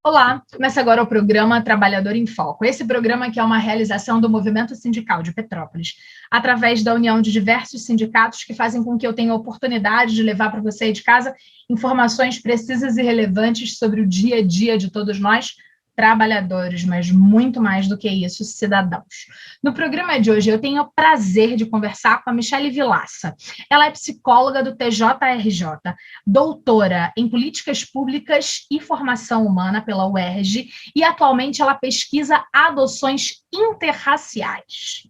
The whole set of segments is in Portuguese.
Olá, começa agora o programa Trabalhador em Foco. Esse programa que é uma realização do Movimento Sindical de Petrópolis, através da união de diversos sindicatos que fazem com que eu tenha a oportunidade de levar para você aí de casa informações precisas e relevantes sobre o dia a dia de todos nós, trabalhadores, mas muito mais do que isso, cidadãos. No programa de hoje, eu tenho o prazer de conversar com a Michele Vilaça. Ela é psicóloga do TJRJ, doutora em Políticas Públicas e Formação Humana pela UERJ, e atualmente ela pesquisa adoções interraciais.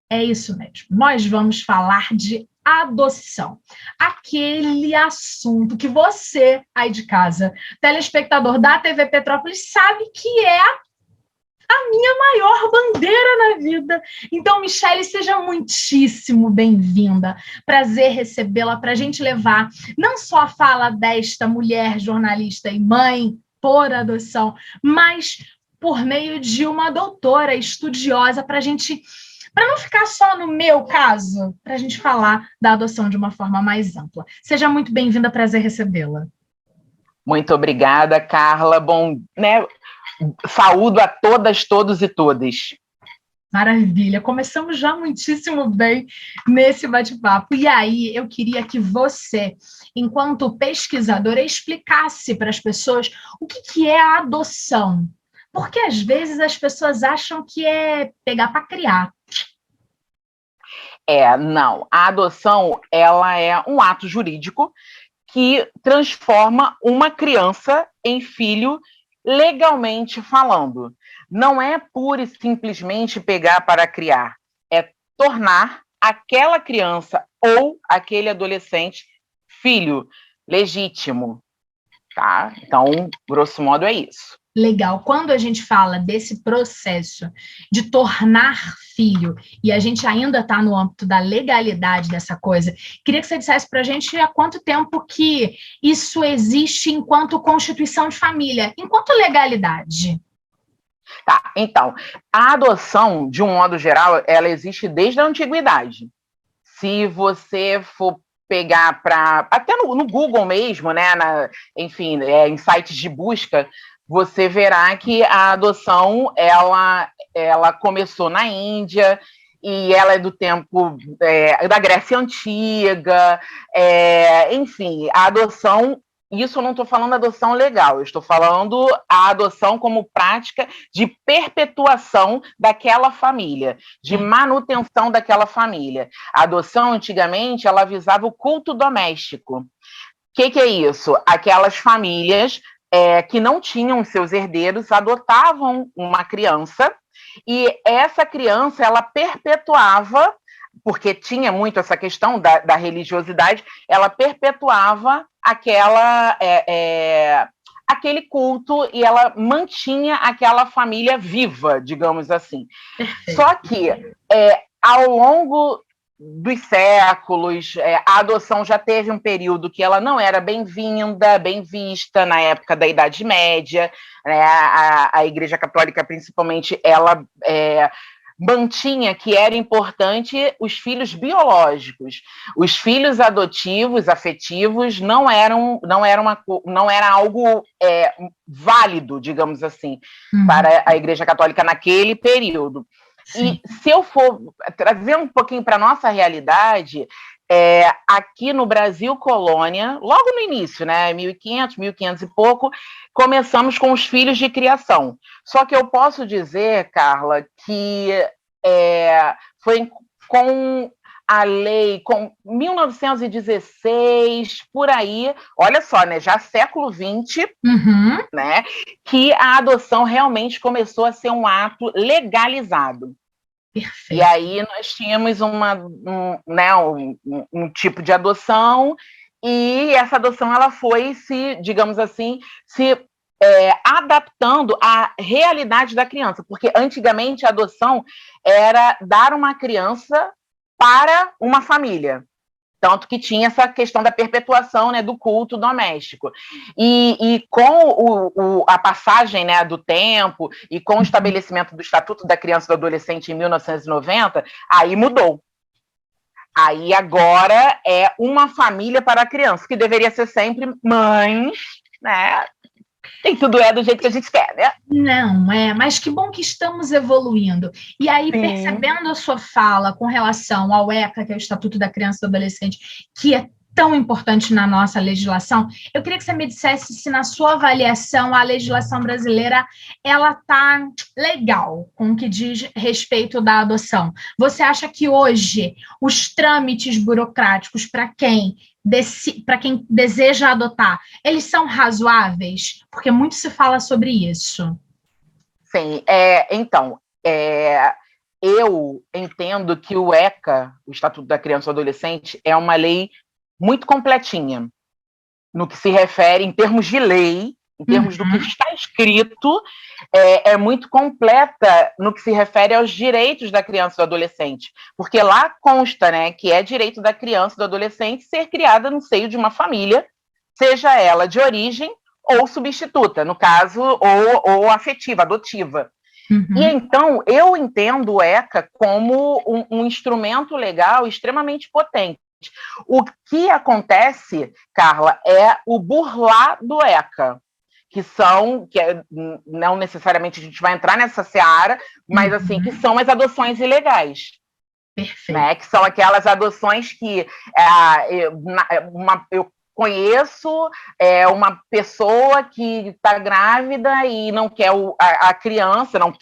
É isso mesmo. Nós vamos falar de adoção. Aquele assunto que você, aí de casa, telespectador da TV Petrópolis, sabe que é a minha maior bandeira na vida. Então, Michele, seja muitíssimo bem-vinda. Prazer recebê-la para a gente levar não só a fala desta mulher jornalista e mãe por adoção, mas por meio de uma doutora estudiosa para não ficar só no meu caso, para a gente falar da adoção de uma forma mais ampla. Seja muito bem-vinda, prazer recebê-la. Muito obrigada, Carla. Bom, saúdo a todas, todos e todas. Maravilha, começamos já muitíssimo bem nesse bate-papo. E aí, eu queria que você, enquanto pesquisadora, explicasse para as pessoas o que é a adoção. Porque às vezes as pessoas acham que é pegar para criar. Não. A adoção, ela é um ato jurídico que transforma uma criança em filho legalmente falando. Não é pura e simplesmente pegar para criar, é tornar aquela criança ou aquele adolescente filho legítimo, tá? Então, grosso modo, é isso. Legal. Quando a gente fala desse processo de tornar filho, e a gente ainda está no âmbito da legalidade dessa coisa, queria que você dissesse para a gente há quanto tempo que isso existe enquanto constituição de família, enquanto legalidade. Tá, então, a adoção, de um modo geral, ela existe desde a antiguidade. Se você for pegar até no Google mesmo, né, enfim, em sites de busca, você verá que a adoção, ela começou na Índia, e ela é do tempo da Grécia Antiga, enfim, a adoção, isso eu não estou falando adoção legal, eu estou falando a adoção como prática de perpetuação daquela família, de manutenção daquela família. A adoção, antigamente, ela visava o culto doméstico. O que é isso? Aquelas famílias que não tinham seus herdeiros adotavam uma criança e essa criança ela perpetuava, porque tinha muito essa questão da religiosidade, ela perpetuava aquele culto e ela mantinha aquela família viva, digamos assim. Só que ao longo dos séculos, a adoção já teve um período que ela não era bem-vinda, bem vista, na época da Idade Média, né? A Igreja Católica, principalmente, ela mantinha que era importante os filhos biológicos. Os filhos adotivos, afetivos, não era algo válido, digamos assim, para a Igreja Católica naquele período. Sim. E se eu for trazer um pouquinho para a nossa realidade, aqui no Brasil colônia, logo no início, né, 1500 e pouco, começamos com os filhos de criação. Só que eu posso dizer, Carla, que foi com a lei, com 1916, por aí, olha só, né, já século XX, né, que a adoção realmente começou a ser um ato legalizado. Perfeito. E aí nós tínhamos um tipo de adoção, e essa adoção ela foi digamos assim, adaptando à realidade da criança, porque antigamente a adoção era dar uma criança para uma família. Tanto que tinha essa questão da perpetuação, né, do culto doméstico. E com a passagem, né, do tempo e com o estabelecimento do Estatuto da Criança e do Adolescente em 1990, aí mudou. Aí agora é uma família para a criança, que deveria ser sempre mães, né, Nem tudo é do jeito que a gente quer, né? Não, mas que bom que estamos evoluindo. E aí, Sim. percebendo a sua fala com relação ao ECA, que é o Estatuto da Criança e do Adolescente, que é tão importante na nossa legislação, eu queria que você me dissesse se, na sua avaliação, a legislação brasileira ela está legal com o que diz respeito da adoção. Você acha que hoje os trâmites burocráticos para quem deseja adotar, eles são razoáveis? Porque muito se fala sobre isso. Sim, então, eu entendo que o ECA, o Estatuto da Criança e do Adolescente, é uma lei muito completinha no que se refere, em termos de lei, em termos do que está escrito, é muito completa no que se refere aos direitos da criança e do adolescente, porque lá consta, né, que é direito da criança e do adolescente ser criada no seio de uma família, seja ela de origem ou substituta, no caso, ou afetiva, adotiva. E então, eu entendo o ECA como um instrumento legal extremamente potente. O que acontece, Carla, é o burlar do ECA, não necessariamente a gente vai entrar nessa seara, mas assim, que são as adoções ilegais. Perfeito. Né? Que são aquelas adoções que eu conheço uma pessoa que está grávida e não quer a criança, não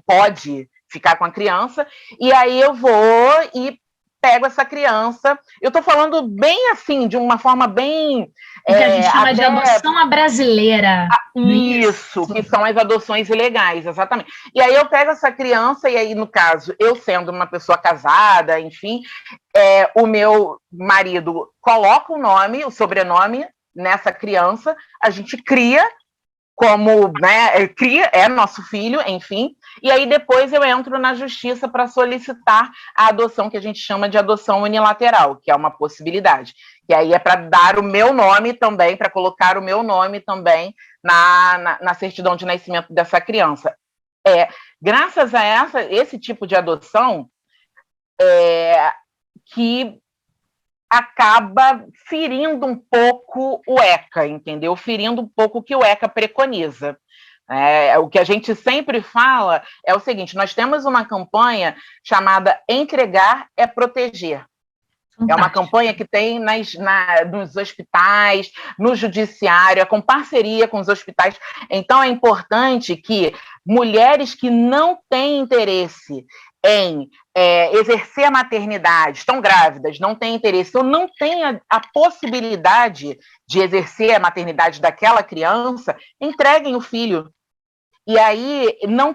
pode ficar com a criança, e aí eu vou e pego essa criança. Eu estou falando bem assim, de uma forma bem... O que a gente chama de adoção à brasileira. Isso, que são as adoções ilegais, exatamente. E aí eu pego essa criança, e aí, no caso, eu sendo uma pessoa casada, enfim, o meu marido coloca o sobrenome nessa criança, a gente cria como, né, é nosso filho, enfim, e aí depois eu entro na justiça para solicitar a adoção, que a gente chama de adoção unilateral, que é uma possibilidade. E aí é para dar o meu nome também, para colocar o meu nome também na certidão de nascimento dessa criança. Graças a esse tipo de adoção, que acaba ferindo um pouco o ECA, entendeu? Ferindo um pouco o que o ECA preconiza. O que a gente sempre fala é o seguinte: nós temos uma campanha chamada Entregar é Proteger. É uma campanha que tem nos hospitais, no judiciário, com parceria com os hospitais. Então, é importante que mulheres que não têm interesse em exercer a maternidade, estão grávidas, não têm interesse, ou não têm a possibilidade de exercer a maternidade daquela criança, entreguem o filho. E aí não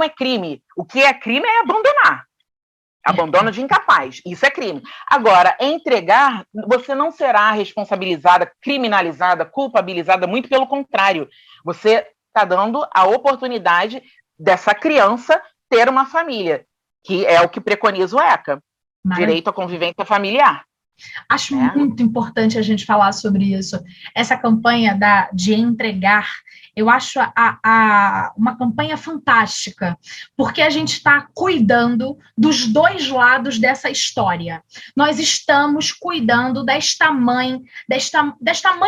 é crime. O que é crime é abandonar. Abandono de incapaz, isso é crime. Agora, entregar, você não será responsabilizada, criminalizada, culpabilizada, muito pelo contrário. Você está dando a oportunidade dessa criança ter uma família, que é o que preconiza o ECA, direito à convivência familiar. Acho muito importante a gente falar sobre isso. Essa campanha de entregar, eu acho uma campanha fantástica, porque a gente está cuidando dos dois lados dessa história. Nós estamos cuidando desta mãe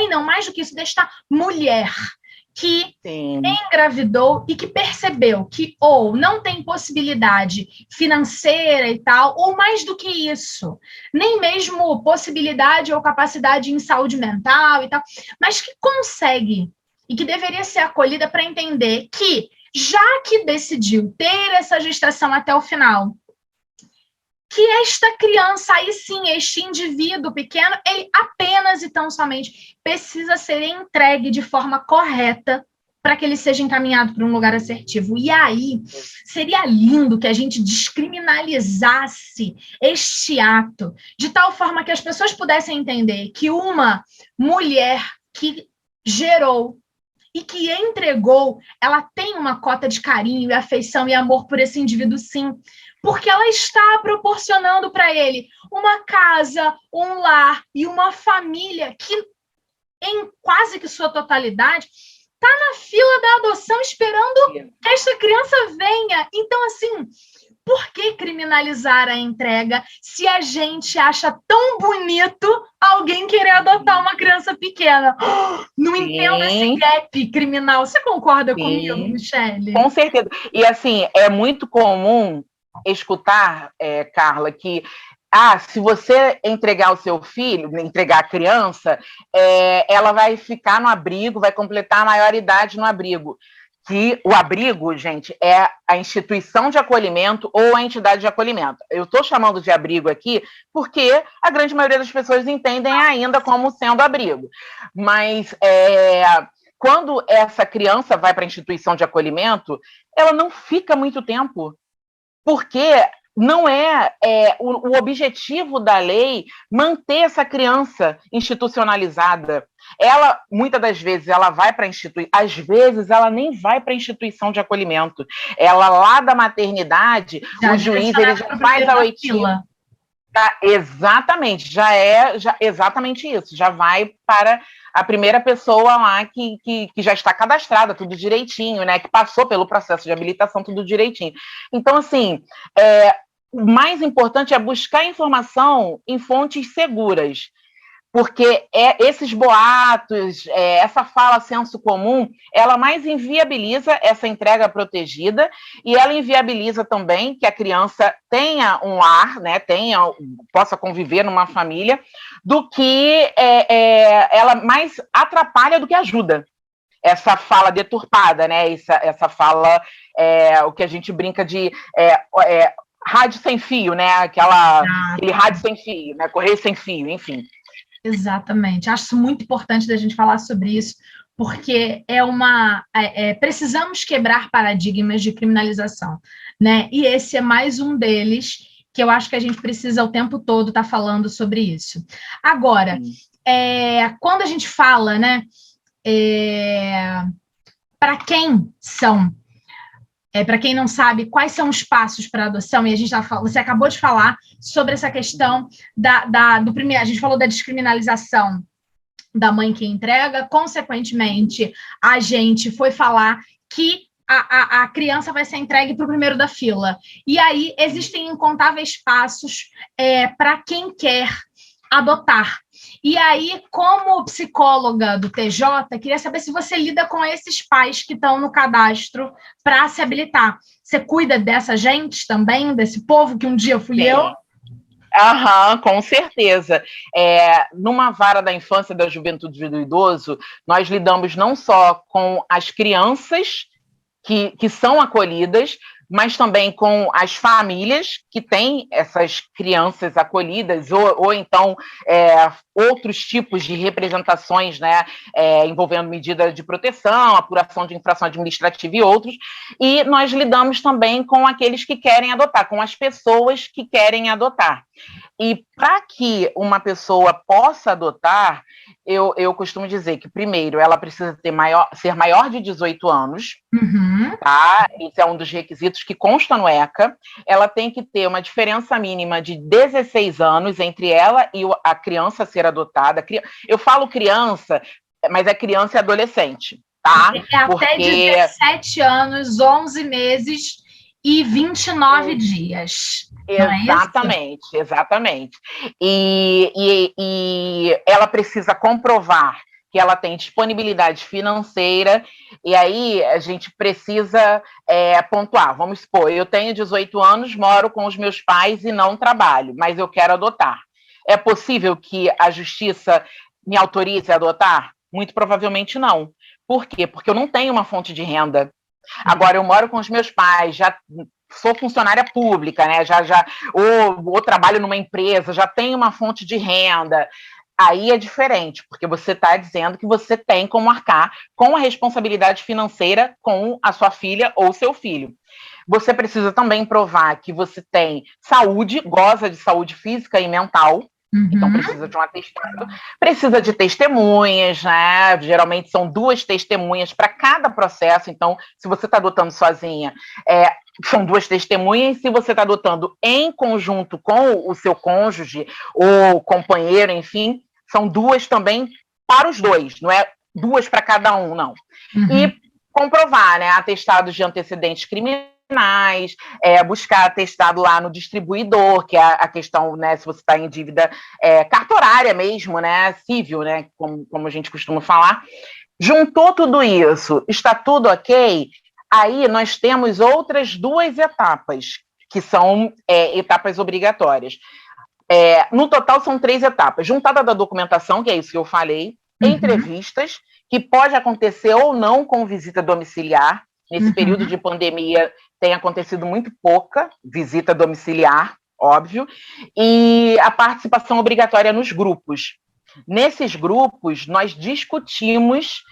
não, mais do que isso, desta mulher que engravidou e que percebeu que ou não tem possibilidade financeira e tal, ou mais do que isso, nem mesmo possibilidade ou capacidade em saúde mental e tal, mas que consegue e que deveria ser acolhida para entender que, já que decidiu ter essa gestação até o final, que esta criança, aí sim, este indivíduo pequeno, ele apenas e tão somente precisa ser entregue de forma correta para que ele seja encaminhado para um lugar assertivo. E aí, seria lindo que a gente descriminalizasse este ato, de tal forma que as pessoas pudessem entender que uma mulher que gerou e que entregou, ela tem uma cota de carinho e afeição e amor por esse indivíduo, sim, porque ela está proporcionando para ele uma casa, um lar e uma família que, em quase que sua totalidade, está na fila da adoção esperando que esta criança venha. Então, assim, Por que criminalizar a entrega se a gente acha tão bonito alguém querer adotar uma criança pequena? Não entendo esse gap criminal. Você concorda comigo, Michele? Com certeza. E, assim, é muito comum escutar, Carla, que se você entregar o seu filho, entregar a criança, ela vai ficar no abrigo, vai completar a maioridade no abrigo. Que o abrigo, gente, é a instituição de acolhimento ou a entidade de acolhimento. Eu estou chamando de abrigo aqui porque a grande maioria das pessoas entendem ainda como sendo abrigo. Mas quando essa criança vai para a instituição de acolhimento, ela não fica muito tempo, porque não o objetivo da lei manter essa criança institucionalizada. Ela, muitas das vezes, ela vai para a instituição, às vezes ela nem vai para a instituição de acolhimento. Ela, lá da maternidade, o juiz ele já faz a oitiva. Exatamente, exatamente isso, já vai para a primeira pessoa lá que já está cadastrada, tudo direitinho, né? Que passou pelo processo de habilitação, tudo direitinho. Então, assim, o mais importante é buscar informação em fontes seguras, porque esses boatos, essa fala senso comum, ela mais inviabiliza essa entrega protegida e ela inviabiliza também que a criança tenha um lar, né, possa conviver numa família, do que ela mais atrapalha do que ajuda. Essa fala deturpada, né? Essa fala, o que a gente brinca de rádio sem fio, né? Aquele rádio sem fio, né? Correio sem fio, enfim. Exatamente. Acho muito importante da gente falar sobre isso, porque precisamos quebrar paradigmas de criminalização, né? E esse é mais um deles que eu acho que a gente precisa o tempo todo estar falando sobre isso. Agora, quando a gente fala, né? Para quem são? Para quem não sabe, quais são os passos para a adoção? E a gente você acabou de falar sobre essa questão do primeiro. A gente falou da descriminalização da mãe que entrega, consequentemente, a gente foi falar que a criança vai ser entregue para o primeiro da fila. E aí existem incontáveis passos para quem quer adotar. E aí, como psicóloga do TJ, queria saber se você lida com esses pais que estão no cadastro para se habilitar. Você cuida dessa gente também, desse povo que um dia fui eu? Com certeza. Numa vara da infância, da juventude e do idoso, nós lidamos não só com as crianças que são acolhidas, mas também com as famílias que têm essas crianças acolhidas, ou então outros tipos de representações, né, envolvendo medida de proteção, apuração de infração administrativa e outros, e nós lidamos também com aqueles que querem adotar, com as pessoas que querem adotar. E para que uma pessoa possa adotar, eu costumo dizer que, primeiro, ela precisa ser maior de 18 anos, tá? Esse é um dos requisitos que consta no ECA. Ela tem que ter uma diferença mínima de 16 anos entre ela e a criança a ser adotada. Eu falo criança, mas é criança e adolescente, tá? Até 17 anos, 11 meses e 29 dias. Exatamente, exatamente. E ela precisa comprovar que ela tem disponibilidade financeira, e aí a gente precisa pontuar. Vamos supor, eu tenho 18 anos, moro com os meus pais e não trabalho, mas eu quero adotar. É possível que a justiça me autorize a adotar? Muito provavelmente não. Por quê? Porque eu não tenho uma fonte de renda. Agora, eu moro com os meus pais, já sou funcionária pública, né? Ou trabalho numa empresa, já tenho uma fonte de renda. Aí é diferente, porque você está dizendo que você tem como arcar com a responsabilidade financeira com a sua filha ou seu filho. Você precisa também provar que você tem saúde, goza de saúde física e mental. Então, precisa de um atestado. Precisa de testemunhas, né? Geralmente são 2 testemunhas para cada processo. Então, se você está adotando sozinha, são 2 testemunhas. Se você está adotando em conjunto com o seu cônjuge ou companheiro, enfim, são 2 também para os 2. Não é 2 para cada um, não. E comprovar, né? Atestados de antecedentes criminais, buscar atestado lá no distribuidor, que é a questão, né, se você está em dívida cartorária mesmo, né, civil, né, como a gente costuma falar. Juntou tudo isso, está tudo ok? Aí nós temos outras 2 etapas, que são etapas obrigatórias. No total, são 3 etapas. Juntada da documentação, que é isso que eu falei, entrevistas, que pode acontecer ou não com visita domiciliar. Nesse período de pandemia, tem acontecido muito pouca visita domiciliar, óbvio, e a participação obrigatória nos grupos. Nesses grupos, nós discutimos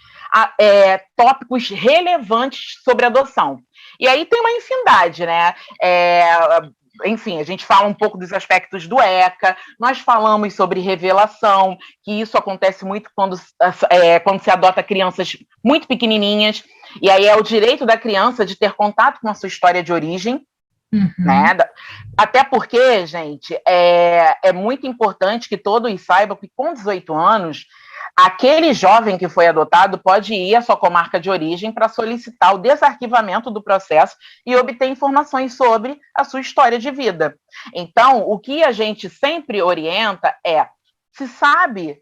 tópicos relevantes sobre adoção. E aí tem uma infinidade, né? Enfim, a gente fala um pouco dos aspectos do ECA, nós falamos sobre revelação, que isso acontece muito quando se adota crianças muito pequenininhas, e aí é o direito da criança de ter contato com a sua história de origem, né? Até porque, gente, é muito importante que todos saibam que com 18 anos, aquele jovem que foi adotado pode ir à sua comarca de origem para solicitar o desarquivamento do processo e obter informações sobre a sua história de vida. Então, o que a gente sempre orienta se sabe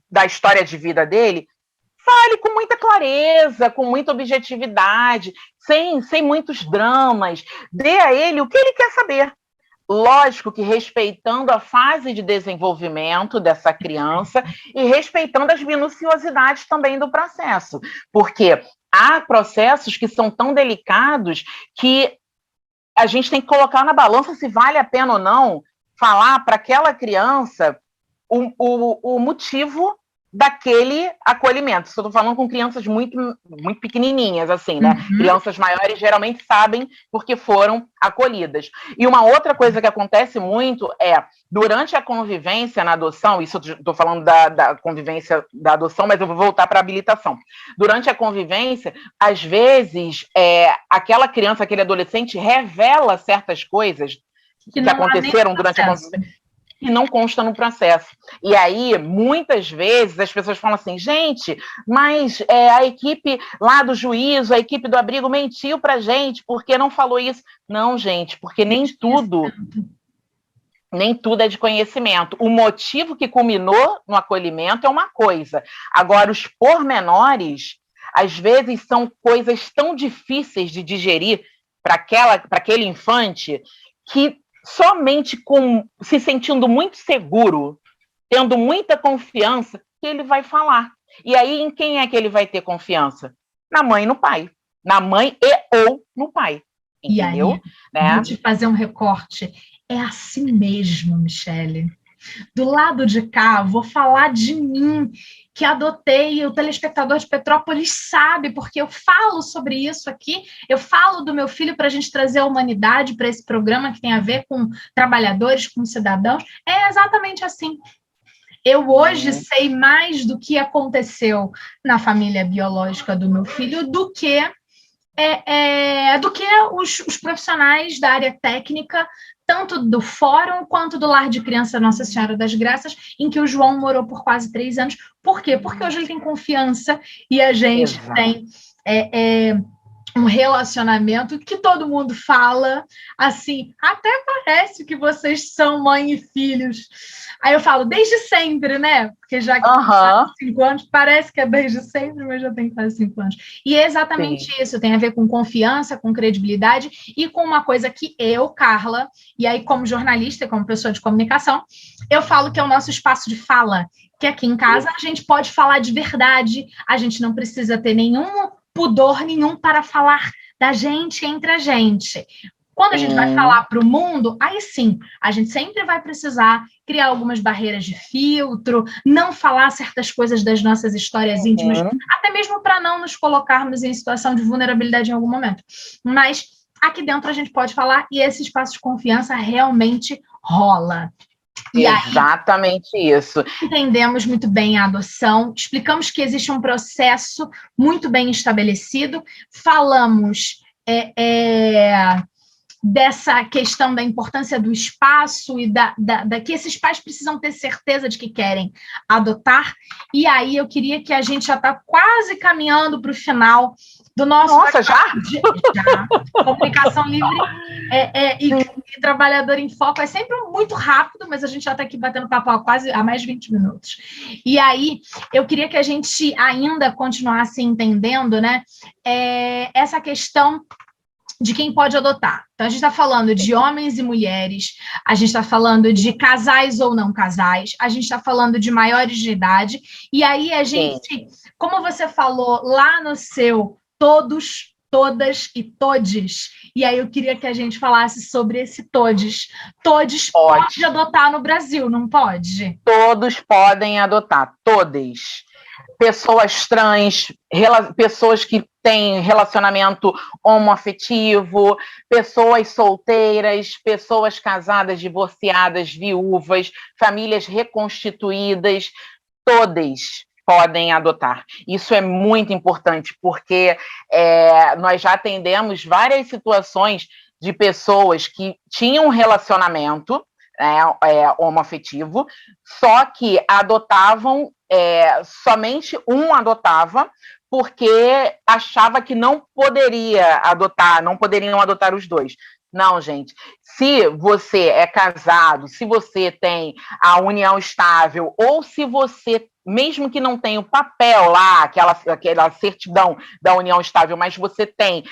da história de vida dele, fale com muita clareza, com muita objetividade, sem muitos dramas, dê a ele o que ele quer saber. Lógico que respeitando a fase de desenvolvimento dessa criança e respeitando as minuciosidades também do processo, porque há processos que são tão delicados que a gente tem que colocar na balança se vale a pena ou não falar para aquela criança o motivo daquele acolhimento. Estou falando com crianças muito, muito pequenininhas, assim, né? Crianças maiores geralmente sabem porque foram acolhidas. E uma outra coisa que acontece muito durante a convivência na adoção, isso estou falando da convivência da adoção, mas eu vou voltar para a habilitação. Durante a convivência, às vezes, aquela criança, aquele adolescente revela certas coisas que aconteceram durante a convivência, que não consta no processo. E aí, muitas vezes, as pessoas falam assim, gente, mas a equipe lá do juízo, a equipe do abrigo mentiu pra gente, porque não falou isso. Não, gente, porque nem tudo é de conhecimento. O motivo que culminou no acolhimento é uma coisa. Agora, os pormenores, às vezes, são coisas tão difíceis de digerir para aquele infante que somente se sentindo muito seguro, tendo muita confiança, que ele vai falar. E aí, em quem é que ele vai ter confiança? Na mãe e no pai. Na mãe ou no pai. Entendeu? E aí, vou te fazer um recorte. É assim mesmo, Michele. Do lado de cá, vou falar de mim, que adotei, o telespectador de Petrópolis sabe, porque eu falo sobre isso aqui, eu falo do meu filho para a gente trazer a humanidade para esse programa que tem a ver com trabalhadores, com cidadãos. É exatamente assim. Eu hoje sei mais do que aconteceu na família biológica do meu filho do que os profissionais da área técnica, tanto do Fórum quanto do Lar de Criança Nossa Senhora das Graças, em que o João morou por quase 3 anos. Por quê? Porque hoje ele tem confiança e a gente tem um relacionamento que todo mundo fala, assim, até parece que vocês são mãe e filhos. Aí eu falo, desde sempre, né? Porque já que quase 5 anos, parece que é desde sempre, mas já tem quase 5 anos. E é exatamente isso, tem a ver com confiança, com credibilidade e com uma coisa que eu, Carla, e aí como jornalista, como pessoa de comunicação, eu falo que é o nosso espaço de fala, que aqui em casa a gente pode falar de verdade, a gente não precisa ter nenhum pudor nenhum para falar da gente entre a gente. Quando a gente vai falar para o mundo, aí sim, a gente sempre vai precisar criar algumas barreiras de filtro, não falar certas coisas das nossas histórias íntimas, até mesmo para não nos colocarmos em situação de vulnerabilidade em algum momento. Mas aqui dentro a gente pode falar e esse espaço de confiança realmente rola. E exatamente aí, isso. Entendemos muito bem a adoção, explicamos que existe um processo muito bem estabelecido, falamos dessa questão da importância do espaço e que esses pais precisam ter certeza de que querem adotar. E aí eu queria que a gente já está quase caminhando para o final, do nosso... Nossa, já? Já. Comunicação livre e trabalhador em foco é sempre muito rápido, mas a gente já está aqui batendo papo há mais de 20 minutos. E aí, eu queria que a gente ainda continuasse entendendo, né, essa questão de quem pode adotar. Então, a gente está falando de homens e mulheres, a gente está falando de casais ou não casais, a gente está falando de maiores de idade, e aí a gente, como você falou lá no seu todos, todas e todes, e aí eu queria que a gente falasse sobre esse todes. Todes pode adotar no Brasil, não pode? Todos podem adotar, todas. Pessoas trans, pessoas que têm relacionamento homoafetivo, pessoas solteiras, pessoas casadas, divorciadas, viúvas, famílias reconstituídas, todas podem adotar. Isso é muito importante, porque nós já atendemos várias situações de pessoas que tinham um relacionamento homoafetivo, só que adotavam, somente um adotava, porque achava que não poderiam adotar os dois. Não, gente. Se você é casado, se você tem a união estável, ou se você, mesmo que não tenha o papel lá, aquela certidão da união estável, mas você tem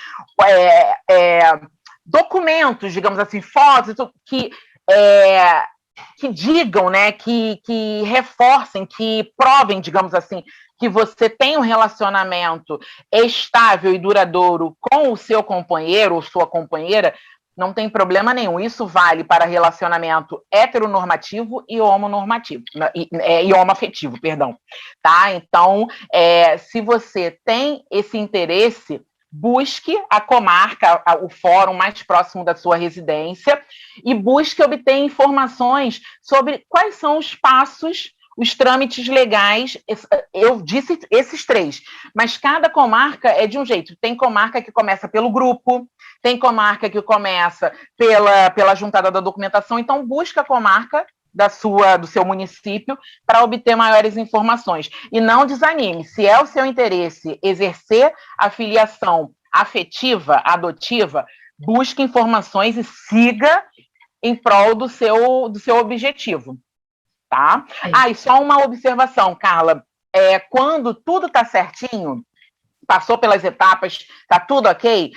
documentos, digamos assim, fotos, que digam, né, que reforcem, que provem, digamos assim, que você tem um relacionamento estável e duradouro com o seu companheiro ou sua companheira, não tem problema nenhum. Isso vale para relacionamento heteronormativo e homonormativo, e homoafetivo, perdão. Tá? Então, se você tem esse interesse, busque a comarca, o fórum mais próximo da sua residência e busque obter informações sobre quais são os passos, os trâmites legais. Eu disse esses 3, mas cada comarca é de um jeito. Tem comarca que começa pelo grupo, tem comarca que começa pela juntada da documentação, então busca a comarca do seu município para obter maiores informações. E não desanime, se é o seu interesse exercer a filiação afetiva, adotiva, busque informações e siga em prol do seu objetivo. Tá? E só uma observação, Carla. Quando tudo está certinho, passou pelas etapas, está tudo ok,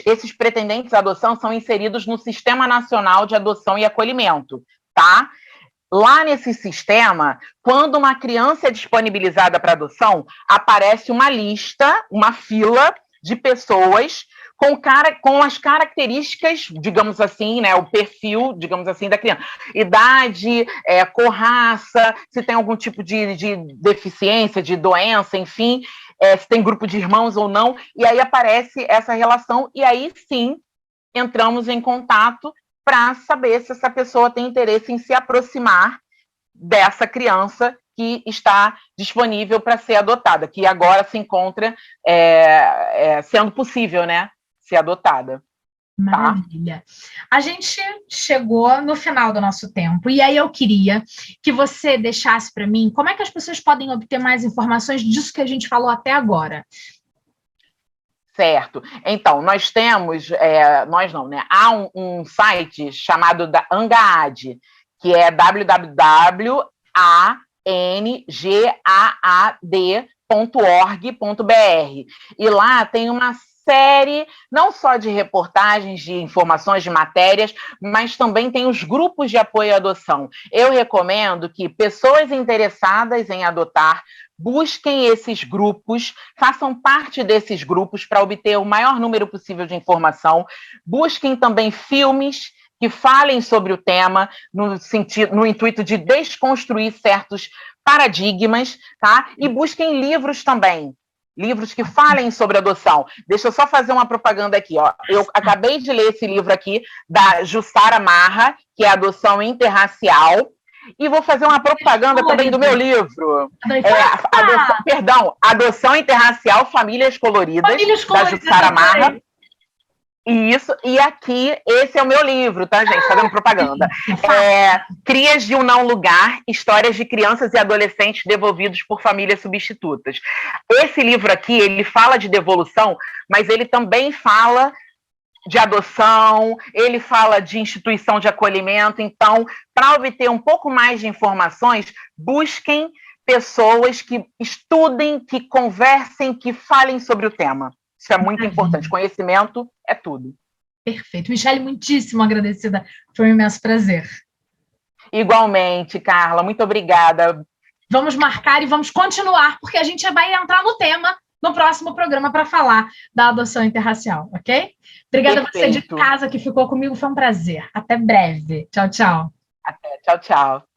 esses pretendentes à adoção são inseridos no Sistema Nacional de Adoção e Acolhimento, tá? Lá nesse sistema, quando uma criança é disponibilizada para adoção, aparece uma lista, uma fila de pessoas com as características, digamos assim, né, o perfil, digamos assim, da criança. Idade, cor, raça, se tem algum tipo de deficiência, de doença, enfim, se tem grupo de irmãos ou não, e aí aparece essa relação, e aí sim entramos em contato para saber se essa pessoa tem interesse em se aproximar dessa criança que está disponível para ser adotada, que agora se encontra sendo possível, né, ser adotada. Maravilha. A gente chegou no final do nosso tempo, e aí eu queria que você deixasse para mim como é que as pessoas podem obter mais informações disso que a gente falou até agora. Certo. Então, nós temos, nós não, né? Há um site chamado da Angaad, que é www.angaad.org.br. E lá tem uma série, não só de reportagens, de informações, de matérias, mas também tem os grupos de apoio à adoção. Eu recomendo que pessoas interessadas em adotar busquem esses grupos, façam parte desses grupos para obter o maior número possível de informação. Busquem também filmes que falem sobre o tema, no intuito de desconstruir certos paradigmas, tá? E busquem livros também. Livros que falem sobre adoção. Deixa eu só fazer uma propaganda aqui, ó. Eu acabei de ler esse livro aqui, da Jussara Marra, que é Adoção Interracial, e vou fazer uma propaganda também do meu livro. Adoção Interracial, Famílias Coloridas, da Jussara Marra. Isso, e aqui, esse é o meu livro, tá, gente? Tá dando propaganda. Crias de um Não Lugar, histórias de crianças e adolescentes devolvidos por famílias substitutas. Esse livro aqui, ele fala de devolução, mas ele também fala de adoção, ele fala de instituição de acolhimento. Então, para obter um pouco mais de informações, busquem pessoas que estudem, que conversem, que falem sobre o tema. Isso é muito importante. Conhecimento é tudo. Perfeito. Michele, muitíssimo agradecida. Foi um imenso prazer. Igualmente, Carla. Muito obrigada. Vamos marcar e vamos continuar, porque a gente vai entrar no tema no próximo programa para falar da adoção interracial, ok? Obrigada a você de casa que ficou comigo. Foi um prazer. Até breve. Tchau, tchau. Até. Tchau, tchau.